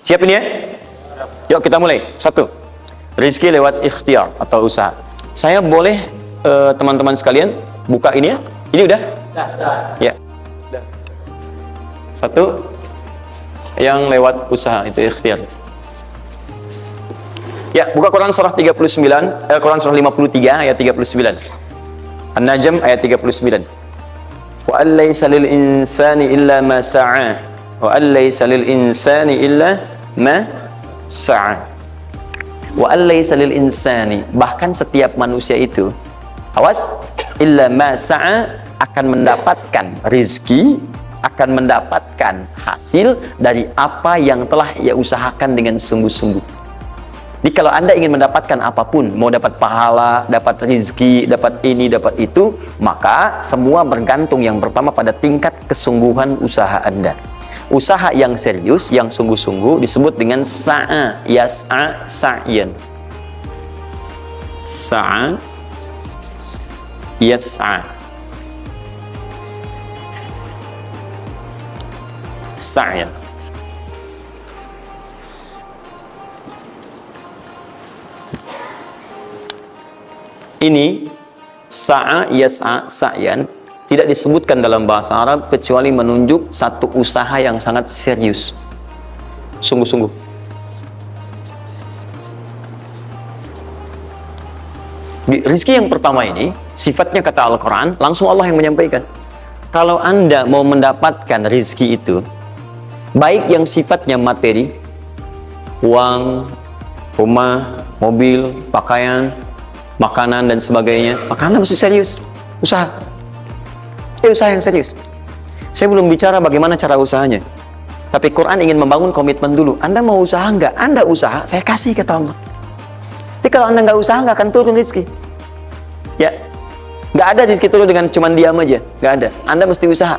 Siap ini ya? Yuk kita mulai. 1. Rizki lewat ikhtiar atau usaha. Saya boleh teman-teman sekalian buka ini ya? Ini udah? Ya. 1. Yang lewat usaha itu ikhtiar. Ya, buka Quran surah 39, Quran surah 53 ayat 39. An-Najm ayat 39. Wa allaysa lil insani illa ma sa'a. Wa allaysa lil insani illa ma sa'a. Wa allaysa lil insani, bahkan setiap manusia itu, awas, illa ma sa'a, akan mendapatkan rizki, akan mendapatkan hasil dari apa yang telah ia usahakan dengan sungguh-sungguh. Jadi kalau Anda ingin mendapatkan apapun, mau dapat pahala, dapat rizki, dapat ini, dapat itu, maka semua bergantung yang pertama pada tingkat kesungguhan usaha Anda. Usaha yang serius, yang sungguh-sungguh disebut dengan sa'a, yas'a, sa'yan. Sa'a, yas'a, sa'yan. Ini sa'a, yas'a, sa'yan tidak disebutkan dalam bahasa Arab kecuali menunjuk satu usaha yang sangat serius, sungguh-sungguh. Rizki yang pertama ini sifatnya kata Al-Quran, langsung Allah yang menyampaikan. Kalau Anda mau mendapatkan rizki itu, baik yang sifatnya materi, uang, rumah, mobil, pakaian, makanan dan sebagainya, maka Anda mesti serius usaha. Usaha yang serius. Saya belum bicara bagaimana cara usahanya, tapi Quran ingin membangun komitmen dulu. Anda mau usaha nggak? Anda usaha, saya kasih kata Allah. Jadi kalau Anda nggak usaha, nggak akan turun rezeki. Ya, nggak ada rezeki turun dengan cuman diam aja, nggak ada. Anda mesti usaha.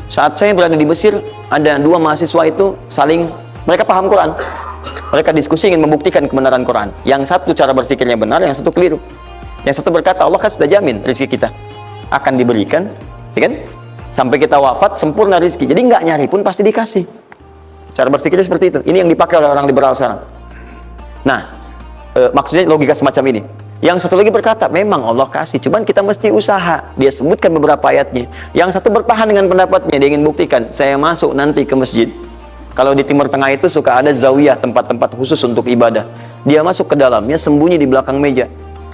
Saat saya berada di Mesir, ada 2 mahasiswa itu saling, mereka paham Quran. Mereka diskusi ingin membuktikan kebenaran Quran. Yang satu cara berpikirnya benar, yang satu keliru. Yang satu berkata, Allah kan sudah jamin rezeki kita akan diberikan, ya kan? Sampai kita wafat sempurna rezeki. Jadi nggak nyari pun pasti dikasih. Cara berpikirnya seperti itu. Ini yang dipakai oleh orang liberal sekarang. Nah, maksudnya logika semacam ini. Yang satu lagi berkata, memang Allah kasih, cuman kita mesti usaha. Dia sebutkan beberapa ayatnya. Yang satu bertahan dengan pendapatnya, dia ingin buktikan, saya masuk nanti ke masjid. Kalau di Timur Tengah itu suka ada zawiyah, tempat-tempat khusus untuk ibadah. Dia masuk ke dalamnya, sembunyi di belakang meja.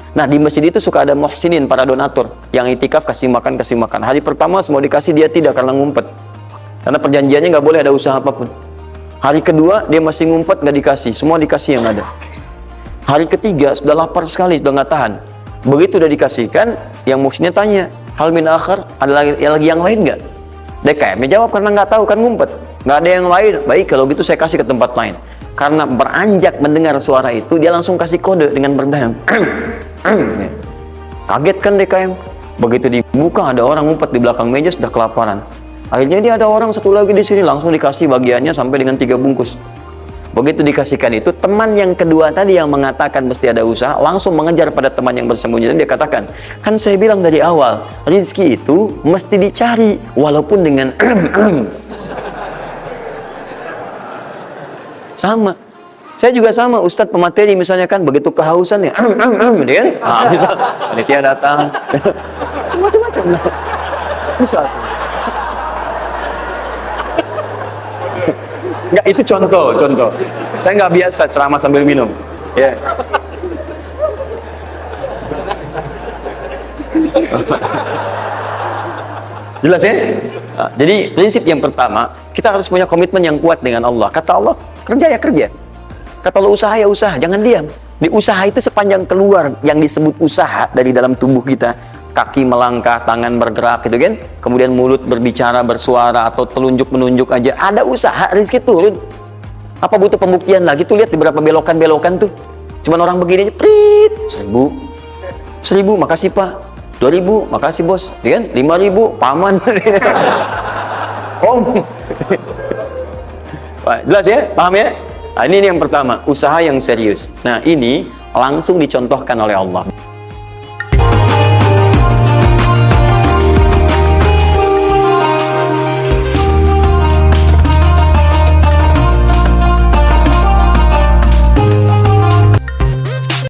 Nah, di masjid itu suka ada muhsinin, para donatur, yang itikaf kasih makan. Hari pertama semua dikasih, dia tidak, karena ngumpet. Karena perjanjiannya nggak boleh ada usaha apapun. Hari kedua, dia masih ngumpet, nggak dikasih. Semua dikasih yang ada. Hari ketiga, sudah lapar sekali, sudah nggak tahan. Begitu udah dikasihkan, yang muhsinnya tanya, hal min akhar, ada lagi yang lain nggak? DKM jawab, karena nggak tahu, kan ngumpet. Nggak ada yang lain. Baik, kalau gitu saya kasih ke tempat lain. Karena beranjak mendengar suara itu, dia langsung kasih kode dengan berdahan. Kaget kan DKM. Begitu dibuka, ada orang ngumpet di belakang meja, sudah kelaparan. Akhirnya dia ada orang satu lagi di sini, langsung dikasih bagiannya sampai dengan 3 bungkus. Begitu dikasihkan itu, teman yang kedua tadi yang mengatakan mesti ada usaha, langsung mengejar pada teman yang bersembunyi. Dan dia katakan, kan saya bilang dari awal, rezeki itu mesti dicari, walaupun dengan sama. Saya juga sama, Ustadz pemateri misalnya kan, begitu kehausan ya, dia kan, misal panitia datang, macam-macam lah. Misal. Enggak, itu contoh. Saya nggak biasa ceramah sambil minum. Ya. Jelas ya? Nah, jadi prinsip yang pertama, kita harus punya komitmen yang kuat dengan Allah. Kata Allah, kerja ya kerja. Kata Allah, usaha ya usaha, jangan diam. Di usaha itu sepanjang keluar yang disebut usaha dari dalam tubuh kita, kaki melangkah, tangan bergerak gitu kan, kemudian mulut berbicara, bersuara, atau telunjuk menunjuk aja, ada usaha, rezeki turun. Apa butuh pembuktian lagi? Tuh lihat di beberapa belokan-belokan tuh, cuman orang begini aja, prit, 1000, makasih Pak, 2000, makasih bos, ya kan, 5000, paman. Om. Jelas ya, paham ya? Nah, ini yang pertama, usaha yang serius. Nah, ini langsung dicontohkan oleh Allah.